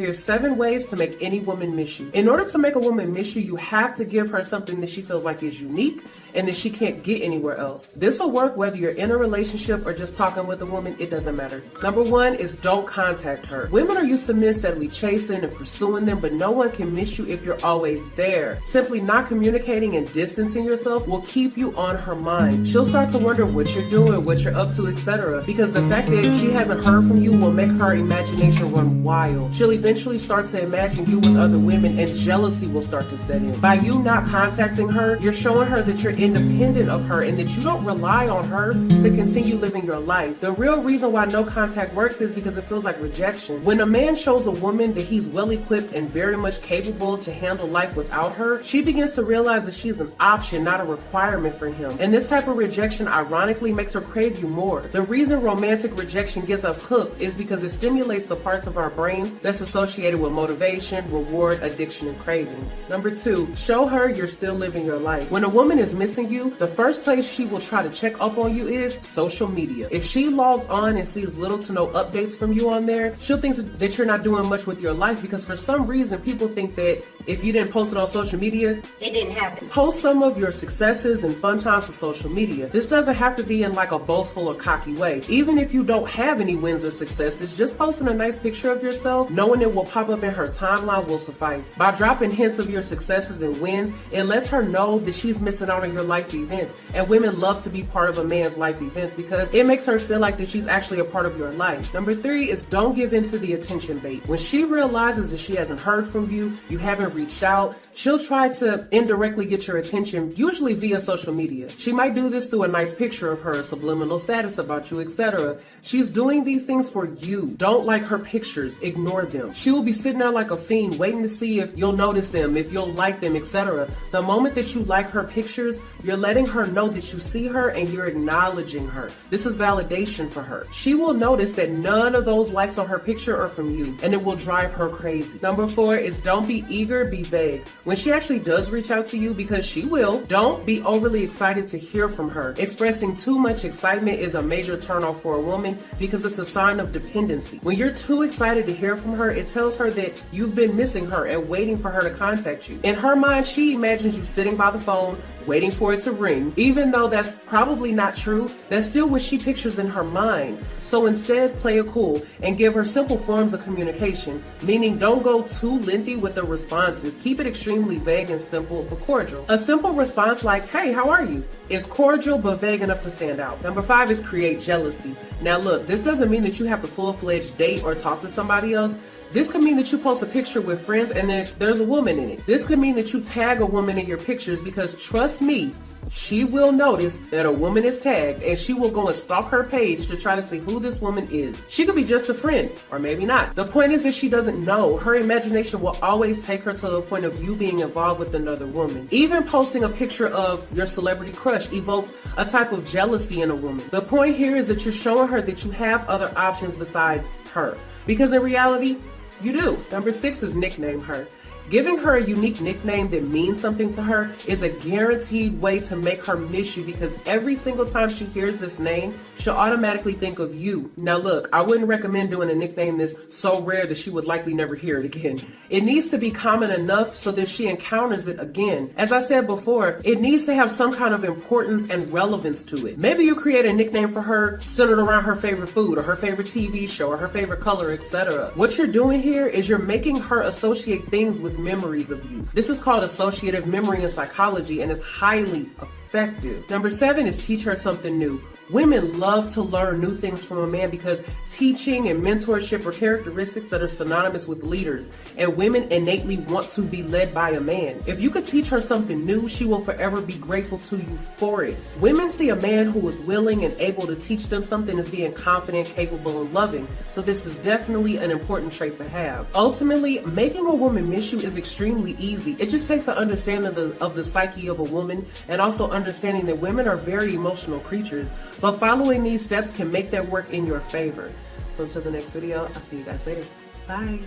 Here's 7 ways to make any woman miss you. In order to make a woman miss you, you have to give her something that she feels like is unique and that she can't get anywhere else. This will work whether you're in a relationship or just talking with a woman, it doesn't matter. Number 1 is don't contact her. Women are used to men steadily chasing and pursuing them, but no one can miss you if you're always there. Simply not communicating and distancing yourself will keep you on her mind. She'll start to wonder what you're doing, what you're up to, etc. Because the fact that she hasn't heard from you will make her imagination run wild. She'll eventually start to imagine you with other women and jealousy will start to set in. By you not contacting her, you're showing her that you're independent of her and that you don't rely on her to continue living your life. The real reason why no contact works is because it feels like rejection. When a man shows a woman that he's well equipped and very much capable to handle life without her, she begins to realize that she's an option, not a requirement for him. And this type of rejection ironically makes her crave you more. The reason romantic rejection gets us hooked is because it stimulates the parts of our brain that's associated with motivation, reward, addiction, and cravings. Number 2, show her you're still living your life. When a woman is missing you, the first place she will try to check up on you is social media. If she logs on and sees little to no updates from you on there, she'll think that you're not doing much with your life because for some reason people think that if you didn't post it on social media, it didn't happen. Post some of your successes and fun times to social media. This doesn't have to be in like a boastful or cocky way. Even if you don't have any wins or successes, just posting a nice picture of yourself, knowing it will pop up in her timeline will suffice. By dropping hints of your successes and wins, it lets her know that she's missing out on your life events. And women love to be part of a man's life events because it makes her feel like that she's actually a part of your life. Number 3 is don't give in to the attention bait. When she realizes that she hasn't heard from you, you haven't reached out, she'll try to indirectly get your attention, usually via social media. She might do this through a nice picture of her, a subliminal status about you, etc. She's doing these things for you. Don't like her pictures, ignore them. She will be sitting there like a fiend waiting to see if you'll notice them, if you'll like them, etc. The moment that you like her pictures, you're letting her know that you see her and you're acknowledging her. This is validation for her. She will notice that none of those likes on her picture are from you, and it will drive her crazy. Number 4 is don't be eager, be vague. When she actually does reach out to you, because she will, don't be overly excited to hear from her. Expressing too much excitement is a major turnoff for a woman because it's a sign of dependency. When you're too excited to hear from her, it tells her that you've been missing her and waiting for her to contact you. In her mind, she imagines you sitting by the phone, waiting for it to ring. Even though that's probably not true, that's still what she pictures in her mind. So instead, play it cool and give her simple forms of communication, meaning don't go too lengthy with the responses. Keep it extremely vague and simple but cordial. A simple response like, hey, how are you? Is cordial but vague enough to stand out. Number 5 is create jealousy. Now look, this doesn't mean that you have to full-fledged date or talk to somebody else. This could mean that you post a picture with friends and then there's a woman in it. This could mean that you tag a woman in your pictures because trust me, she will notice that a woman is tagged and she will go and stalk her page to try to see who this woman is. She could be just a friend or maybe not. The point is that she doesn't know. Her imagination will always take her to the point of you being involved with another woman. Even posting a picture of your celebrity crush evokes a type of jealousy in a woman. The point here is that you're showing her that you have other options besides her. Because in reality, you do. Number 6 is nickname her. Giving her a unique nickname that means something to her is a guaranteed way to make her miss you because every single time she hears this name, she'll automatically think of you. Now look, I wouldn't recommend doing a nickname that's so rare that she would likely never hear it again. It needs to be common enough so that she encounters it again. As I said before, it needs to have some kind of importance and relevance to it. Maybe you create a nickname for her centered around her favorite food or her favorite TV show or her favorite color, etc. What you're doing here is you're making her associate things with memories of you. This is called associative memory in psychology and is highly effective. Number 7 is teach her something new. Women love to learn new things from a man because teaching and mentorship are characteristics that are synonymous with leaders, and women innately want to be led by a man. If you could teach her something new, she will forever be grateful to you for it. Women see a man who is willing and able to teach them something as being confident, capable, and loving, so this is definitely an important trait to have. Ultimately, making a woman miss you is extremely easy. It just takes an understanding of the psyche of a woman and also understanding that women are very emotional creatures, but following these steps can make that work in your favor. So until the next video, I'll see you guys later. Bye.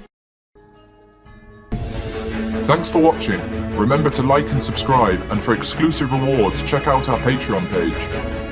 Thanks for watching. Remember to like and subscribe, and for exclusive rewards, check out our Patreon page.